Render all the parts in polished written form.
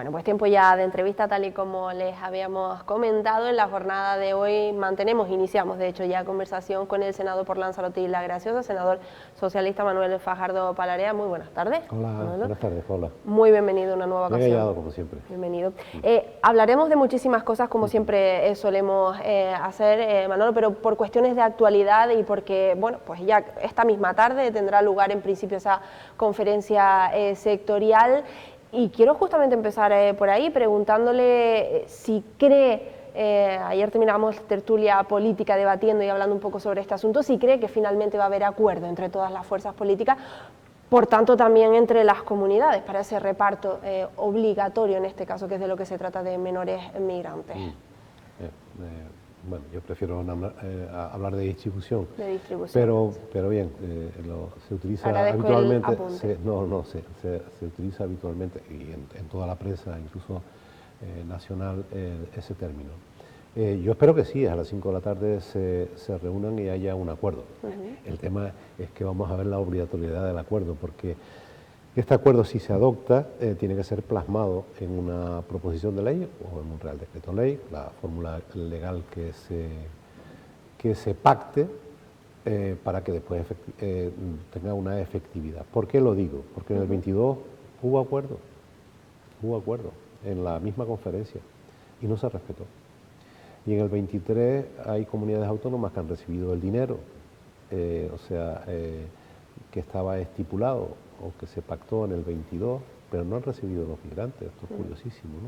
Bueno, pues tiempo ya de entrevista, tal y como les habíamos comentado. En la jornada de hoy iniciamos de hecho ya conversación con el senador por Lanzarote y La Graciosa, senador socialista Manuel Fajardo Palarea. Muy buenas tardes. Hola, Manuel. buenas tardes, hola. Muy bienvenido a una nueva ocasión. Bien hallado, como siempre. Bienvenido. Hablaremos de muchísimas cosas, como siempre solemos hacer, Manolo, pero por cuestiones de actualidad y porque, bueno, pues ya esta misma tarde tendrá lugar en principio esa conferencia sectorial. Y quiero justamente empezar por ahí preguntándole si cree, ayer terminamos tertulia política debatiendo y hablando un poco sobre este asunto, si cree que finalmente va a haber acuerdo entre todas las fuerzas políticas, por tanto también entre las comunidades para ese reparto obligatorio en este caso, que es de lo que se trata, de menores migrantes. Bueno, yo prefiero hablar de distribución. De distribución. Pero bien, se utiliza Agradezco habitualmente. Se utiliza habitualmente y en toda la prensa, incluso nacional, ese término. Yo espero que sí, a las 5 de la tarde se reúnan y haya un acuerdo. El tema es que vamos a ver la obligatoriedad del acuerdo, porque este acuerdo, si se adopta, tiene que ser plasmado en una proposición de ley o en un Real Decreto Ley, la fórmula legal que se pacte para que después tenga una efectividad. ¿Por qué lo digo? Porque en el 22 hubo acuerdo en la misma conferencia y no se respetó. Y en el 23 hay comunidades autónomas que han recibido el dinero, que estaba estipulado o que se pactó en el 22, pero no han recibido los migrantes. Esto es curiosísimo, ¿no?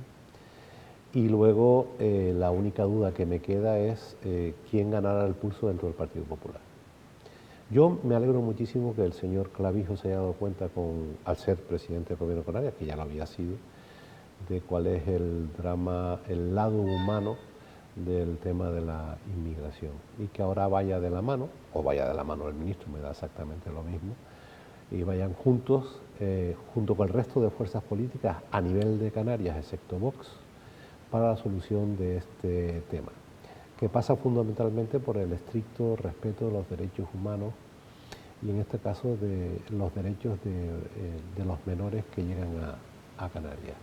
Y luego la única duda que me queda es quién ganará el pulso dentro del Partido Popular. Yo me alegro muchísimo que el señor Clavijo se haya dado cuenta, al ser presidente del Gobierno de Canarias, que ya lo había sido, de cuál es el drama, el lado humano del tema de la inmigración, y que ahora vaya de la mano, o vaya de la mano el ministro, me da exactamente lo mismo, y vayan juntos, junto con el resto de fuerzas políticas a nivel de Canarias, excepto Vox, para la solución de este tema, que pasa fundamentalmente por el estricto respeto de los derechos humanos y en este caso de los derechos de los menores que llegan a Canarias.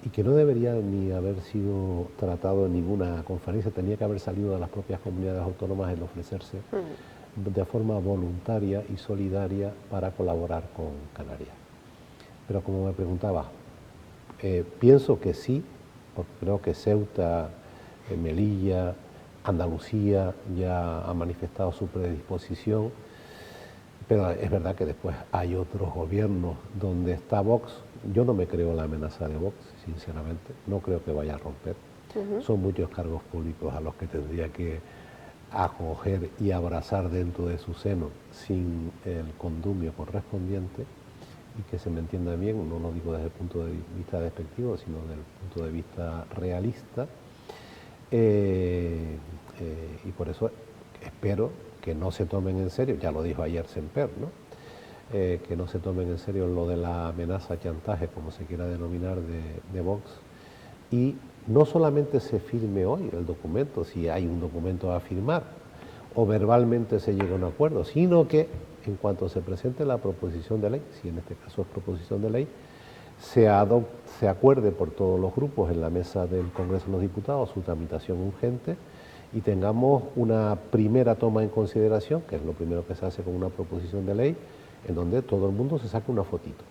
Y que no debería ni haber sido tratado en ninguna conferencia, tenía que haber salido de las propias comunidades autónomas el ofrecerse de forma voluntaria y solidaria para colaborar con Canarias. Pero como me preguntaba, pienso que sí, porque creo que Ceuta, Melilla, Andalucía ya ha manifestado su predisposición, pero es verdad que después hay otros gobiernos donde está Vox. Yo no me creo la amenaza de Vox, sinceramente, no creo que vaya a romper. Son muchos cargos públicos a los que tendría que acoger y abrazar dentro de su seno sin el condumio correspondiente, y que se me entienda bien, no lo digo desde el punto de vista despectivo, sino desde el punto de vista realista, y por eso espero que no se tomen en serio, ya lo dijo ayer Semper, ¿no? Que no se tomen en serio lo de la amenaza, chantaje, como se quiera denominar, de Vox, y no solamente se firme hoy el documento, si hay un documento a firmar, o verbalmente se llega a un acuerdo, sino que en cuanto se presente la proposición de ley, si en este caso es proposición de ley, se acuerde por todos los grupos en la mesa del Congreso de los Diputados su tramitación urgente y tengamos una primera toma en consideración, que es lo primero que se hace con una proposición de ley, en donde todo el mundo se saque una fotito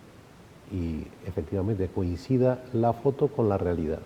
y efectivamente coincida la foto con la realidad.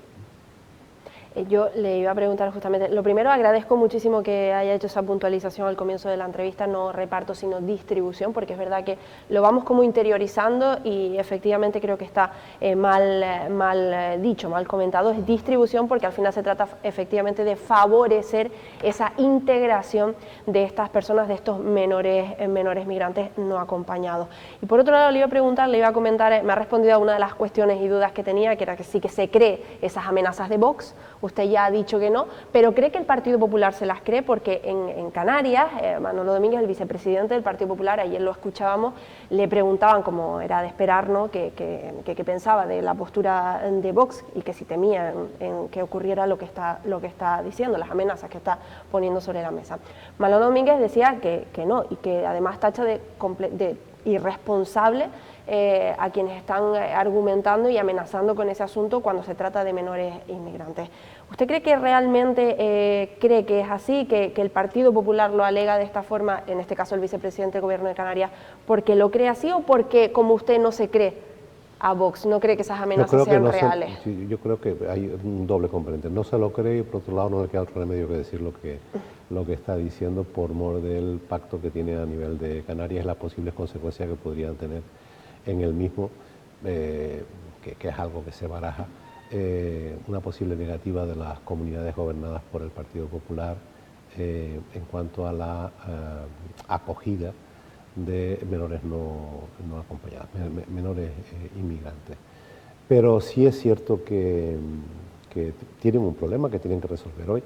Yo le iba a preguntar justamente, lo primero, agradezco muchísimo que haya hecho esa puntualización al comienzo de la entrevista, no reparto sino distribución, porque es verdad que lo vamos como interiorizando y efectivamente creo que está mal dicho, mal comentado, es distribución, porque al final se trata efectivamente de favorecer esa integración de estas personas, de estos menores migrantes no acompañados. Y por otro lado le iba a preguntar, le iba a comentar, me ha respondido a una de las cuestiones y dudas que tenía, que era que sí que se cree esas amenazas de Vox. Usted ya ha dicho que no, pero ¿cree que el Partido Popular se las cree? Porque en Canarias, Manolo Domínguez, el vicepresidente del Partido Popular, ayer lo escuchábamos, le preguntaban, como era de esperar, ¿no?, qué pensaba de la postura de Vox y que si temía en que ocurriera lo que está diciendo, las amenazas que está poniendo sobre la mesa. Manolo Domínguez decía que no, y que además tacha de irresponsable a quienes están argumentando y amenazando con ese asunto cuando se trata de menores inmigrantes. ¿Usted cree que realmente cree que es así, que el Partido Popular lo alega de esta forma, en este caso el vicepresidente del Gobierno de Canarias, porque lo cree así o porque, como usted, no se cree a Vox, no cree que esas amenazas sean reales? Sí, yo creo que hay un doble componente. No se lo cree y por otro lado no le queda otro remedio que decir lo que está diciendo por mor del pacto que tiene a nivel de Canarias, las posibles consecuencias que podrían tener en el mismo, que es algo que se baraja, una posible negativa de las comunidades gobernadas por el Partido Popular en cuanto a la acogida de menores no acompañados, menores inmigrantes. Pero sí es cierto que tienen un problema que tienen que resolver hoy,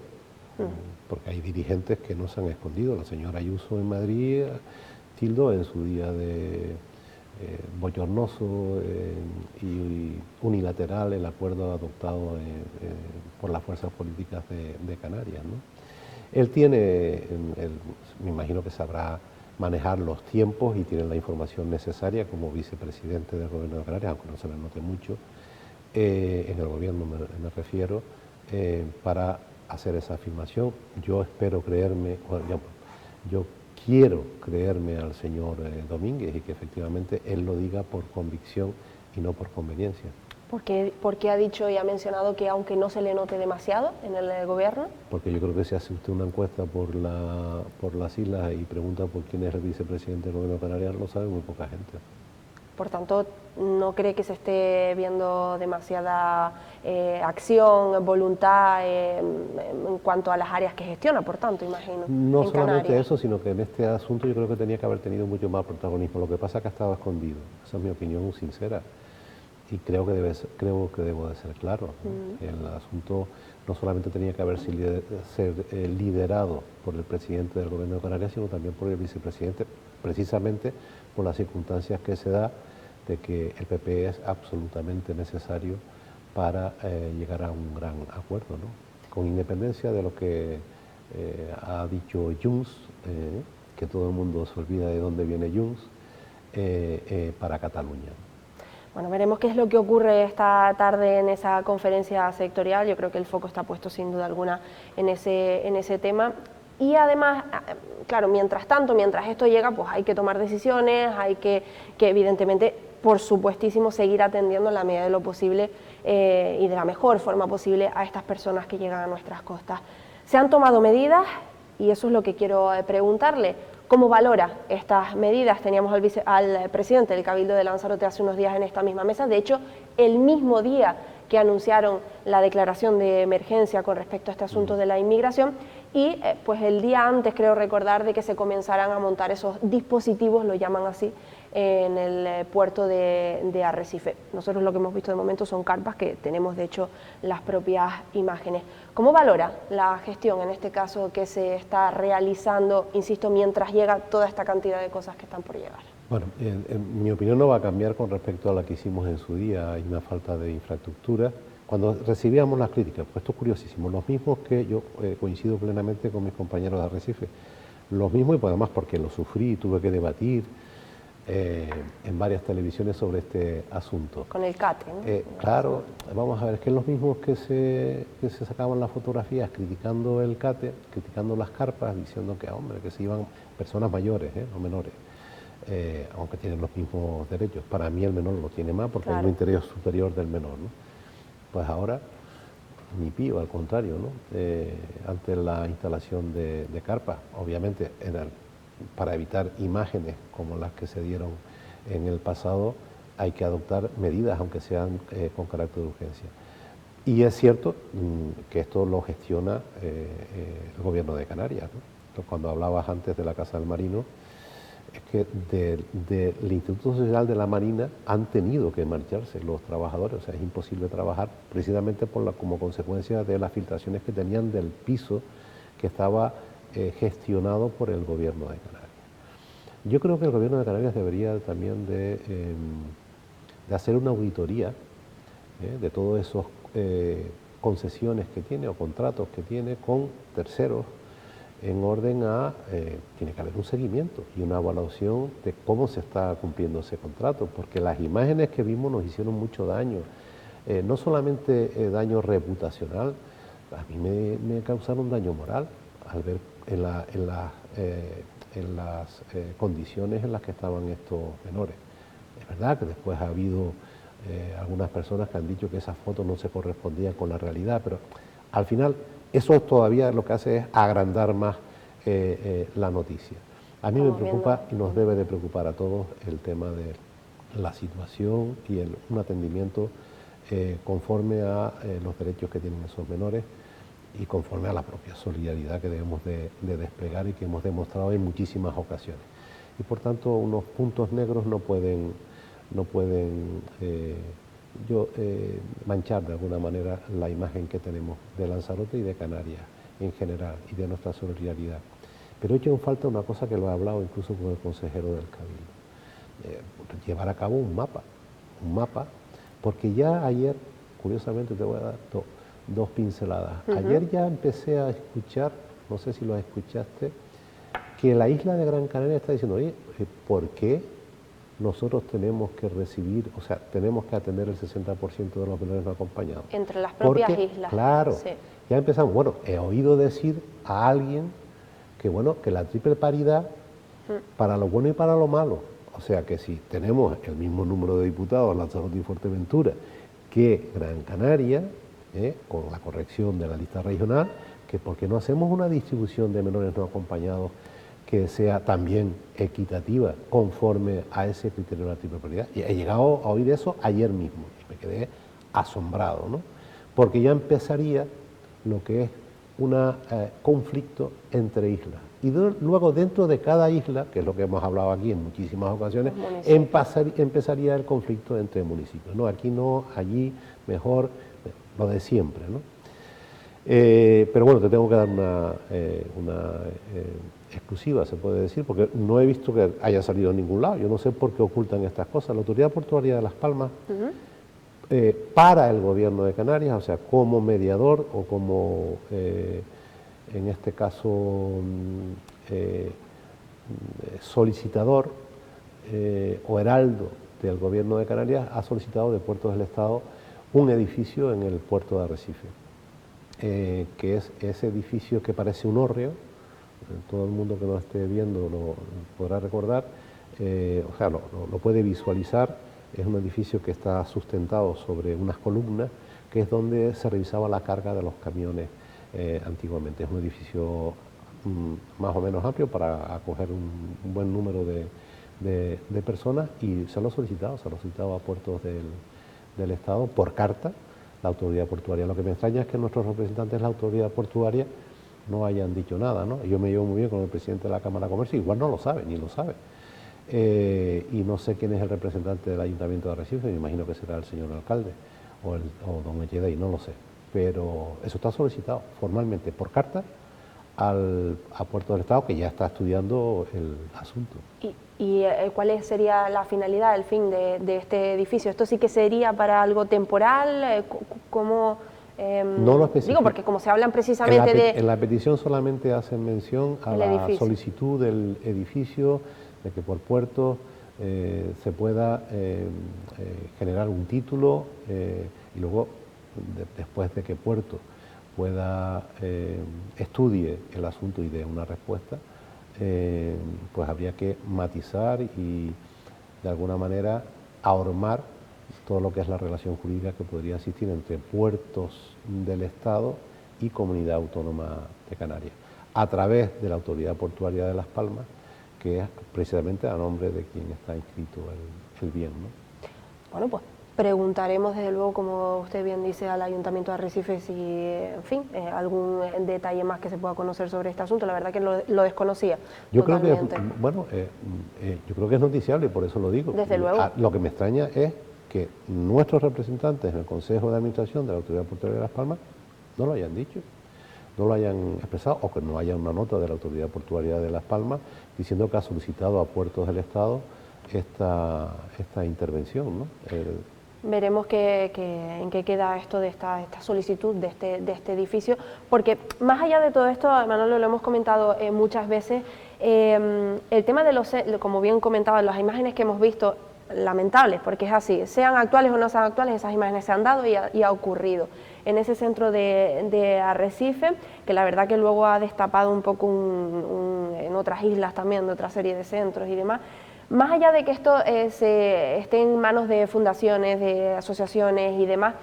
porque hay dirigentes que no se han escondido. La señora Ayuso en Madrid tildó en su día de bochornoso y unilateral el acuerdo adoptado por las fuerzas políticas de Canarias, ¿no? Él tiene, me imagino que sabrá manejar los tiempos y tiene la información necesaria como vicepresidente del Gobierno de Canarias, aunque no se le note mucho, en el Gobierno me refiero, para hacer esa afirmación. Yo espero creerme, yo quiero creerme al señor Domínguez y que efectivamente él lo diga por convicción y no por conveniencia. ¿Por qué ha dicho y ha mencionado que aunque no se le note demasiado en el gobierno? Porque yo creo que si hace usted una encuesta por las islas y pregunta por quién es el vicepresidente del Gobierno de Canarias, lo sabe muy poca gente. Por tanto, ¿no cree que se esté viendo demasiada acción, voluntad en cuanto a las áreas que gestiona, por tanto, imagino? No en solamente Canarias? eso, sino que en este asunto yo creo que tenía que haber tenido mucho más protagonismo. Lo que pasa es que ha estado escondido. Esa es mi opinión sincera. Y creo que debo de ser claro, ¿no? El asunto no solamente tenía que haber ser liderado por el presidente del Gobierno de Canarias, sino también por el vicepresidente, precisamente por las circunstancias que se da de que el PP es absolutamente necesario para llegar a un gran acuerdo, ¿no? Con independencia de lo que ha dicho Junts, que todo el mundo se olvida de dónde viene Junts, para Cataluña. Bueno, veremos qué es lo que ocurre esta tarde en esa conferencia sectorial. Yo creo que el foco está puesto sin duda alguna en ese tema. Y además, claro, mientras tanto, mientras esto llega, pues hay que tomar decisiones, hay que evidentemente, por supuestísimo, seguir atendiendo en la medida de lo posible y de la mejor forma posible a estas personas que llegan a nuestras costas. Se han tomado medidas y eso es lo que quiero preguntarle. ¿Cómo valora estas medidas? Teníamos al presidente del Cabildo de Lanzarote hace unos días en esta misma mesa. De hecho, el mismo día que anunciaron la declaración de emergencia con respecto a este asunto de la inmigración y pues el día antes, creo recordar, de que se comenzaran a montar esos dispositivos, lo llaman así, en el puerto de Arrecife. Nosotros lo que hemos visto de momento son carpas que tenemos de hecho las propias imágenes. ¿Cómo valora la gestión en este caso que se está realizando, insisto, mientras llega toda esta cantidad de cosas que están por llegar? Bueno, en mi opinión no va a cambiar con respecto a la que hicimos en su día. Hay una falta de infraestructura. Cuando recibíamos las críticas, pues esto es curiosísimo, los mismos que yo coincido plenamente con mis compañeros de Arrecife, los mismos y pues además porque lo sufrí y tuve que debatir en varias televisiones sobre este asunto. Con el CATE, ¿no? Claro, vamos a ver, es que los mismos que se sacaban las fotografías criticando el CATE, criticando las carpas, diciendo que, hombre, que se iban personas mayores, no menores, aunque tienen los mismos derechos. Para mí el menor lo tiene más porque hay un interés superior del menor, ¿no? Pues ahora ni pío, al contrario, ¿no? Ante la instalación de carpas, obviamente para evitar imágenes como las que se dieron en el pasado, hay que adoptar medidas, aunque sean con carácter de urgencia. Y es cierto que esto lo gestiona el Gobierno de Canarias, ¿no? Entonces, cuando hablabas antes de la Casa del Marino, es que del Instituto Social de la Marina han tenido que marcharse los trabajadores, o sea, es imposible trabajar precisamente como consecuencia de las filtraciones que tenían del piso que estaba gestionado por el Gobierno de Canarias. Yo creo que el Gobierno de Canarias debería también de hacer una auditoría de todas esas concesiones que tiene o contratos que tiene con terceros en orden a, tiene que haber un seguimiento y una evaluación de cómo se está cumpliendo ese contrato, porque las imágenes que vimos nos hicieron mucho daño, no solamente daño reputacional, a mí me causaron daño moral al ver en las condiciones en las que estaban estos menores. Es verdad que después ha habido algunas personas que han dicho que esas fotos no se correspondían con la realidad, pero al final eso todavía lo que hace es agrandar más la noticia. A mí me preocupa y nos debe de preocupar a todos el tema de la situación y un atendimiento conforme a los derechos que tienen esos menores y conforme a la propia solidaridad que debemos de desplegar y que hemos demostrado en muchísimas ocasiones. Y por tanto unos puntos negros no pueden manchar de alguna manera la imagen que tenemos de Lanzarote y de Canarias en general y de nuestra solidaridad. Pero he hecho en falta una cosa que lo he hablado incluso con el consejero del Cabildo, llevar a cabo un mapa, porque ya ayer, curiosamente te voy a dar dos pinceladas, ayer ya empecé a escuchar, no sé si lo escuchaste, que la isla de Gran Canaria está diciendo, oye, ¿por qué nosotros tenemos que recibir, o sea, tenemos que atender el 60% de los menores no acompañados? Entre las propias islas. Claro, sí. Ya empezamos. Bueno, he oído decir a alguien que, bueno, que la triple paridad para lo bueno y para lo malo, o sea, que si tenemos el mismo número de diputados, Lanzarote y Fuerteventura, que Gran Canaria, con la corrección de la lista regional, que por qué no hacemos una distribución de menores no acompañados que sea también equitativa, conforme a ese criterio de la triple prioridad. Y he llegado a oír eso ayer mismo y me quedé asombrado, ¿no? Porque ya empezaría lo que es un conflicto entre islas. Y luego dentro de cada isla, que es lo que hemos hablado aquí en muchísimas ocasiones, empezaría el conflicto entre municipios. No, aquí no, allí mejor, lo de siempre, ¿no? Pero bueno, te tengo que dar una exclusiva, se puede decir, porque no he visto que haya salido en ningún lado. Yo no sé por qué ocultan estas cosas. La Autoridad Portuaria de Las Palmas, para el Gobierno de Canarias, o sea, como mediador o como, en este caso, solicitador o heraldo del Gobierno de Canarias, ha solicitado de Puertos del Estado un edificio en el puerto de Arrecife, que es ese edificio que parece un hórreo. Todo el mundo que lo esté viendo lo podrá recordar, o sea, lo puede visualizar. Es un edificio que está sustentado sobre unas columnas, que es donde se revisaba la carga de los camiones antiguamente. Es un edificio más o menos amplio para acoger un buen número de personas, y se lo ha solicitado a Puertos del Estado por carta, la Autoridad Portuaria. Lo que me extraña es que nuestros representantes de la Autoridad Portuaria no hayan dicho nada, ¿no? Yo me llevo muy bien con el presidente de la Cámara de Comercio, igual no lo sabe, ni lo sabe. Y no sé quién es el representante del Ayuntamiento de Arrecife, me imagino que será el señor alcalde o don Echeday, no lo sé. Pero eso está solicitado formalmente por carta a Puerto del Estado, que ya está estudiando el asunto. ¿Y cuál sería la finalidad, el fin de este edificio? ¿Esto sí que sería para algo temporal? ¿Cómo...? No lo especifico. Digo, porque como se hablan precisamente en la petición solamente hacen mención a la solicitud del edificio, de que por puerto se pueda generar un título, y luego, después de que Puerto pueda estudie el asunto y dé una respuesta, pues habría que matizar y de alguna manera ahormar todo lo que es la relación jurídica que podría existir entre Puertos del Estado y Comunidad Autónoma de Canarias, a través de la Autoridad Portuaria de Las Palmas, que es precisamente a nombre de quien está inscrito el bien, ¿no? Bueno, pues preguntaremos desde luego, como usted bien dice, al Ayuntamiento de Arrecife si, en fin, algún detalle más que se pueda conocer sobre este asunto. La verdad que lo desconocía. Yo totalmente. Creo que, bueno, yo creo que es noticiable y por eso lo digo. Desde luego. Lo que me extraña es que nuestros representantes en el Consejo de Administración de la Autoridad Portuaria de Las Palmas no lo hayan dicho, no lo hayan expresado, o que no haya una nota de la Autoridad Portuaria de Las Palmas diciendo que ha solicitado a Puertos del Estado esta intervención, ¿no? Veremos en qué queda esto de esta solicitud de este edificio, porque más allá de todo esto, Manolo, lo hemos comentado muchas veces, el tema de como bien comentaba, las imágenes que hemos visto, lamentables, porque es así, sean actuales o no sean actuales, esas imágenes se han dado y ha ocurrido en ese centro de Arrecife, que la verdad que luego ha destapado un poco en otras islas también, de otra serie de centros y demás. Más allá de que esto esté en manos de fundaciones, de asociaciones y demás,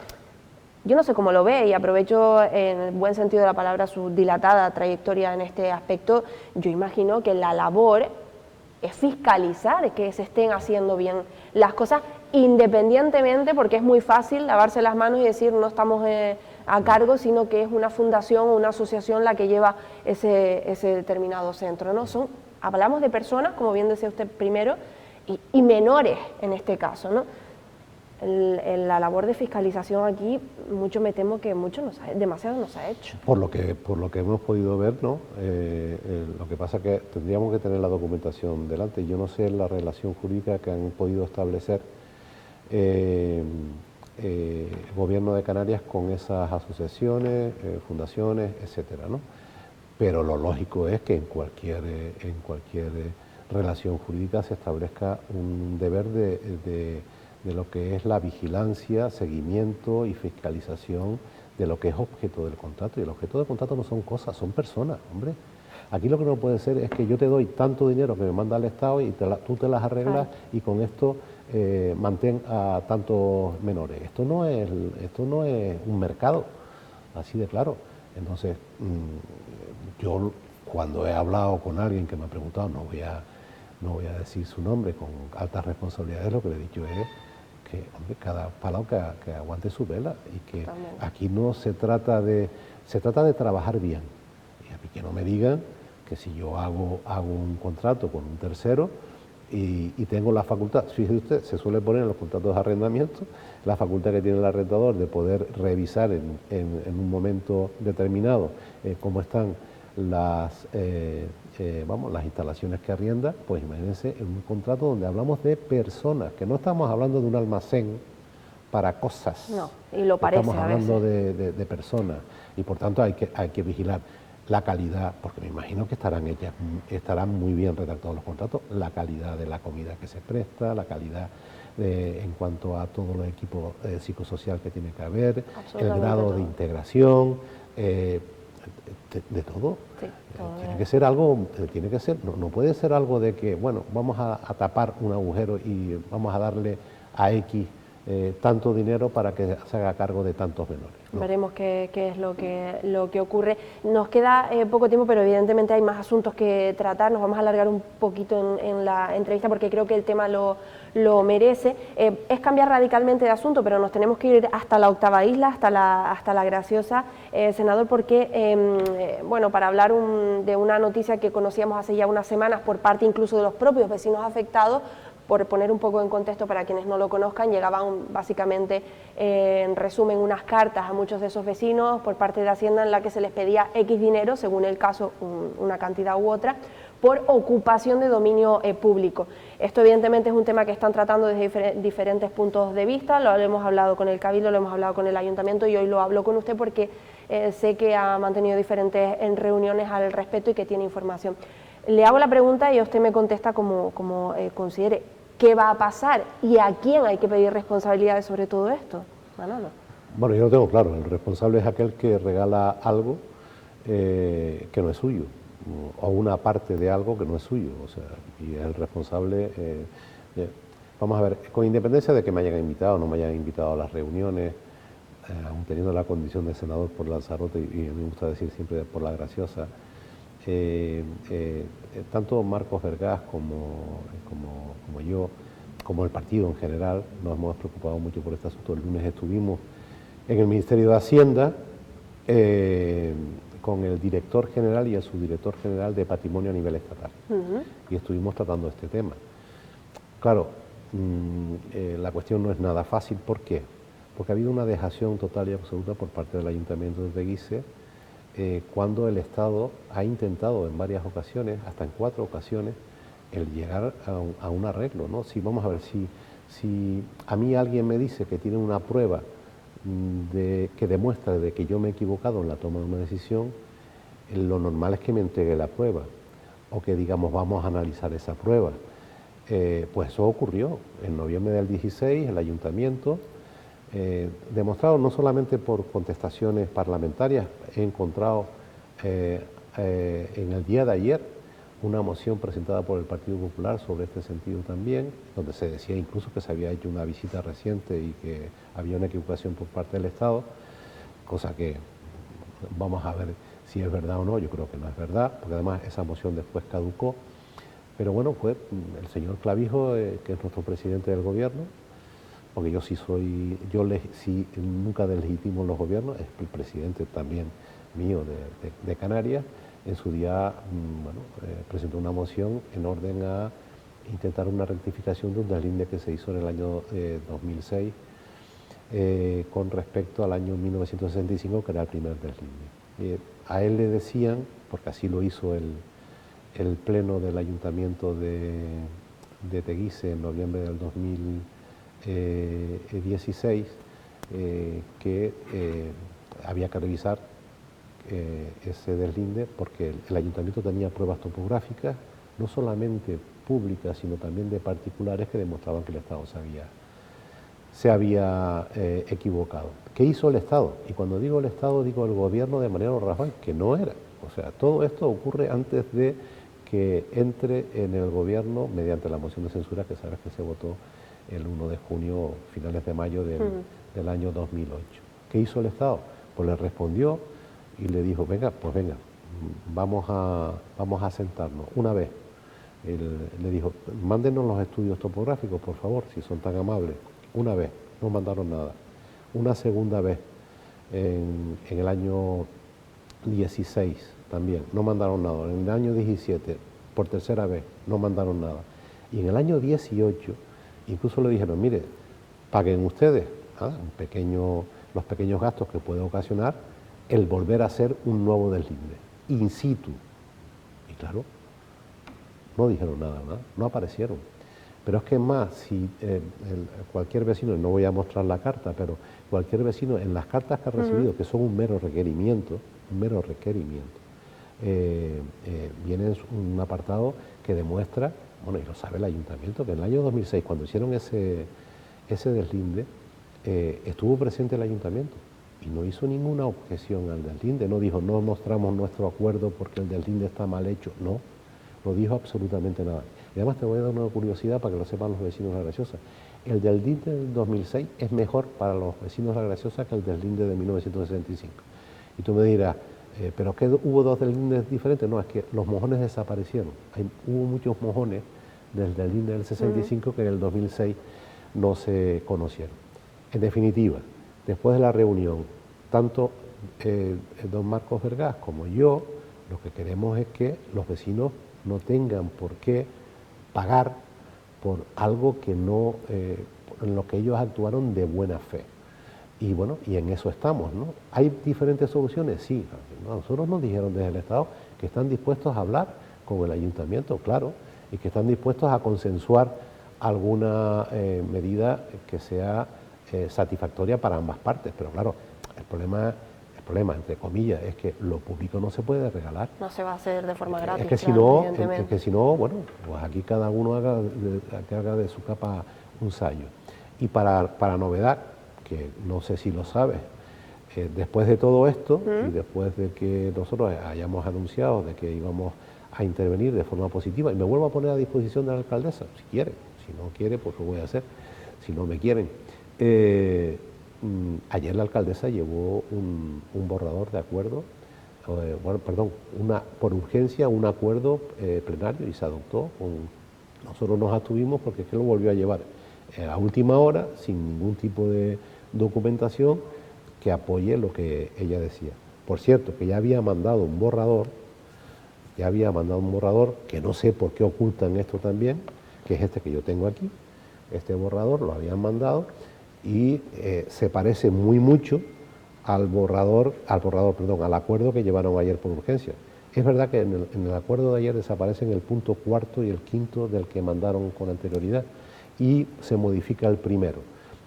yo no sé cómo lo ve y aprovecho en el buen sentido de la palabra su dilatada trayectoria en este aspecto. Yo imagino que la labor es fiscalizar que se estén haciendo bien las cosas independientemente, porque es muy fácil lavarse las manos y decir no estamos a cargo, sino que es una fundación o una asociación la que lleva ese determinado centro, ¿no? Hablamos de personas, como bien decía usted primero, y menores en este caso, ¿no? La labor de fiscalización aquí, mucho me temo que demasiado no se ha hecho. Por lo que hemos podido ver, ¿no? Lo que pasa es que tendríamos que tener la documentación delante. Yo no sé la relación jurídica que han podido establecer el Gobierno de Canarias con esas asociaciones, fundaciones, etcétera, ¿no? Pero lo lógico es que en cualquier relación jurídica se establezca un deber de lo que es la vigilancia, seguimiento y fiscalización de lo que es objeto del contrato. Y el objeto del contrato no son cosas, son personas, hombre. Aquí lo que no puede ser es que yo te doy tanto dinero que me manda el Estado y tú te las arreglas y con esto mantén a tantos menores. Esto no es un mercado, así de claro. Entonces, yo cuando he hablado con alguien que me ha preguntado, no voy a decir su nombre con altas responsabilidades, lo que le he dicho es que, hombre, cada palo que aguante su vela y que aquí no se trata se trata de trabajar bien. Y a mí que no me digan que si yo hago un contrato con un tercero y tengo la facultad, fíjese usted, se suele poner en los contratos de arrendamiento la facultad que tiene el arrendador de poder revisar en un momento determinado cómo están las instalaciones que arrienda. Pues imagínense en un contrato donde hablamos de personas, que no estamos hablando de un almacén para cosas. No, y lo parece. Estamos hablando de personas y por tanto hay que vigilar la calidad, porque me imagino que estarán muy bien redactados los contratos, la calidad de la comida que se presta, la calidad en cuanto a todos los equipos psicosocial que tiene que haber, el grado de integración, de todo. Sí, todo tiene que ser algo, no puede ser algo de que, bueno, vamos a tapar un agujero y vamos a darle a X tanto dinero para que se haga cargo de tantos menores. ¿No? Veremos qué es lo que ocurre. Nos queda poco tiempo, pero evidentemente hay más asuntos que tratar. Nos vamos a alargar un poquito en la entrevista porque creo que el tema lo merece. Es cambiar radicalmente de asunto, pero nos tenemos que ir hasta la octava isla, hasta la Graciosa, senador, porque, bueno, para hablar de una noticia que conocíamos hace ya unas semanas por parte incluso de los propios vecinos afectados. Por poner un poco en contexto para quienes no lo conozcan, llegaban básicamente, en resumen, unas cartas a muchos de esos vecinos por parte de Hacienda en la que se les pedía X dinero, según el caso, una cantidad u otra, por ocupación de dominio público. Esto evidentemente es un tema que están tratando desde diferentes puntos de vista, lo hemos hablado con el Cabildo, lo hemos hablado con el Ayuntamiento y hoy lo hablo con usted porque sé que ha mantenido diferentes reuniones al respecto y que tiene información. Le hago la pregunta y usted me contesta como considere. ¿Qué va a pasar? ¿Y a quién hay que pedir responsabilidades sobre todo esto? Manolo. Bueno, yo lo tengo claro, el responsable es aquel que regala algo que no es suyo, o una parte de algo que no es suyo, o sea, y el responsable, vamos a ver, con independencia de que me hayan invitado o no me hayan invitado a las reuniones, aun teniendo la condición de senador por Lanzarote, y a mí me gusta decir siempre por la Graciosa, tanto Marcos Vergás como yo, como el partido en general, nos hemos preocupado mucho por este asunto. El lunes estuvimos en el Ministerio de Hacienda con el director general y el subdirector general de Patrimonio a nivel estatal. Y estuvimos tratando este tema. Claro, la cuestión no es nada fácil. ¿Por qué? Porque ha habido una dejación total y absoluta por parte del Ayuntamiento de Teguise cuando el Estado ha intentado en varias ocasiones, hasta en 4 ocasiones, el llegar a un arreglo, ¿no? Si vamos a ver, Si a mí alguien me dice que tiene una prueba que demuestra de que yo me he equivocado en la toma de una decisión, lo normal es que me entregue la prueba o que digamos vamos a analizar esa prueba. Pues eso ocurrió en noviembre del 16, el ayuntamiento, demostrado no solamente por contestaciones parlamentarias, he encontrado en el día de ayer una moción presentada por el Partido Popular sobre este sentido también, donde se decía incluso que se había hecho una visita reciente y que había una equivocación por parte del Estado, cosa que vamos a ver si es verdad o no. Yo creo que no es verdad, porque además esa moción después caducó. Pero bueno, fue el señor Clavijo, que es nuestro presidente del gobierno, porque yo sí sí nunca deslegitimo los gobiernos, es el presidente también mío de Canarias. En su día presentó una moción en orden a intentar una rectificación de un deslinde que se hizo en el año 2006 con respecto al año 1965, que era el primer deslinde. A él le decían, porque así lo hizo el pleno del ayuntamiento de Teguise en noviembre del 2016, que había que revisar ese deslinde porque el ayuntamiento tenía pruebas topográficas, no solamente públicas, sino también de particulares que demostraban que el Estado se había equivocado. ¿Qué hizo el Estado? Y cuando digo el Estado, digo el gobierno de Mariano Rajoy, que no era. O sea, todo esto ocurre antes de que entre en el gobierno mediante la moción de censura que sabes que se votó el 1 de junio, finales de mayo del año 2008. ¿Qué hizo el Estado? Pues le respondió y le dijo, venga, vamos a sentarnos una vez. Le dijo, mándenos los estudios topográficos, por favor, si son tan amables. Una vez, no mandaron nada. Una segunda vez, en el año 16 también, no mandaron nada. En el año 17, por tercera vez, no mandaron nada. Y en el año 18, incluso le dijeron, mire, paguen ustedes los pequeños gastos que puede ocasionar el volver a hacer un nuevo deslinde, in situ. Y claro, no dijeron nada, no aparecieron. Pero es que más, si cualquier vecino, no voy a mostrar la carta, pero cualquier vecino, en las cartas que ha recibido, que son un mero requerimiento, viene un apartado que demuestra, bueno, y lo sabe el ayuntamiento, que en el año 2006, cuando hicieron ese deslinde, estuvo presente el ayuntamiento y no hizo ninguna objeción al deslinde, no dijo, no mostramos nuestro acuerdo porque el deslinde está mal hecho, no dijo absolutamente nada. Y además te voy a dar una curiosidad para que lo sepan los vecinos de La Graciosa. El deslinde del 2006 es mejor para los vecinos de La Graciosa que el deslinde de 1965. Y tú me dirás, ¿pero qué hubo dos deslindes diferentes? No, es que los mojones desaparecieron. Hubo muchos mojones del deslinde del 65 que en el 2006 no se conocieron. En definitiva, después de la reunión, tanto don Marcos Vergás como yo, lo que queremos es que los vecinos no tengan por qué pagar por algo que no, en lo que ellos actuaron de buena fe. Y bueno, y en eso estamos, ¿no? ¿Hay diferentes soluciones? Sí. A nosotros nos dijeron desde el Estado que están dispuestos a hablar con el ayuntamiento, claro, y que están dispuestos a consensuar alguna medida que sea satisfactoria para ambas partes. Pero claro, el problema, entre comillas, es que lo público no se puede regalar. No se va a hacer de forma gratis. Es que si no, bueno, pues aquí cada uno haga de su capa un sayo. Y para novedad, que no sé si lo sabes, después de todo esto y después de que nosotros hayamos anunciado de que íbamos a intervenir de forma positiva, y me vuelvo a poner a disposición de la alcaldesa, si quiere, si no quiere, pues lo voy a hacer, si no me quieren. Ayer la alcaldesa llevó un borrador de acuerdo, por urgencia un acuerdo plenario y se adoptó. Nosotros nos abstuvimos porque es que lo volvió a llevar a última hora, sin ningún tipo de documentación que apoye lo que ella decía. Por cierto, que ya había mandado un borrador, que no sé por qué ocultan esto también, que es este que yo tengo aquí. Este borrador lo habían mandado y se parece muy mucho al acuerdo que llevaron ayer por urgencia. Es verdad que en el acuerdo de ayer desaparecen el punto 4º y el 5º del que mandaron con anterioridad, y se modifica el primero.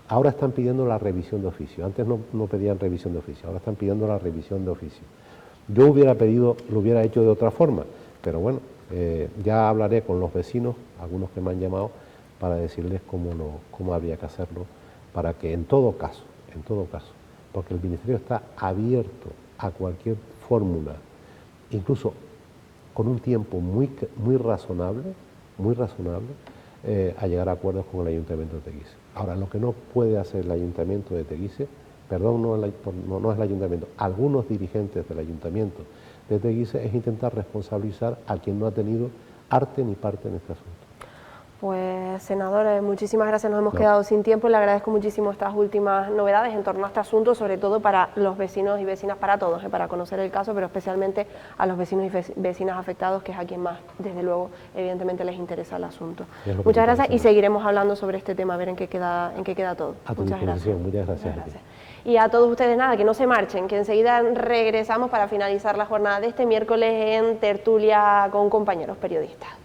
Ahora están pidiendo la revisión de oficio. Antes no pedían revisión de oficio, ahora están pidiendo la revisión de oficio. Yo lo hubiera hecho de otra forma, pero bueno, ya hablaré con los vecinos, algunos que me han llamado, para decirles cómo habría que hacerlo, para que en todo caso, porque el Ministerio está abierto a cualquier fórmula, incluso con un tiempo muy razonable, a llegar a acuerdos con el Ayuntamiento de Teguise. Ahora, lo que no puede hacer el Ayuntamiento de Teguise, no es el Ayuntamiento, algunos dirigentes del Ayuntamiento de Teguise, es intentar responsabilizar a quien no ha tenido arte ni parte en este asunto. Pues, senador, muchísimas gracias, nos hemos quedado sin tiempo y le agradezco muchísimo estas últimas novedades en torno a este asunto, sobre todo para los vecinos y vecinas, para todos, para conocer el caso, pero especialmente a los vecinos y vecinas afectados, que es a quien más, desde luego, evidentemente les interesa el asunto. Muchas gracias y seguiremos hablando sobre este tema, a ver en qué queda todo. Muchas gracias. Muchas gracias. Y a todos ustedes, nada, que no se marchen, que enseguida regresamos para finalizar la jornada de este miércoles en tertulia con compañeros periodistas.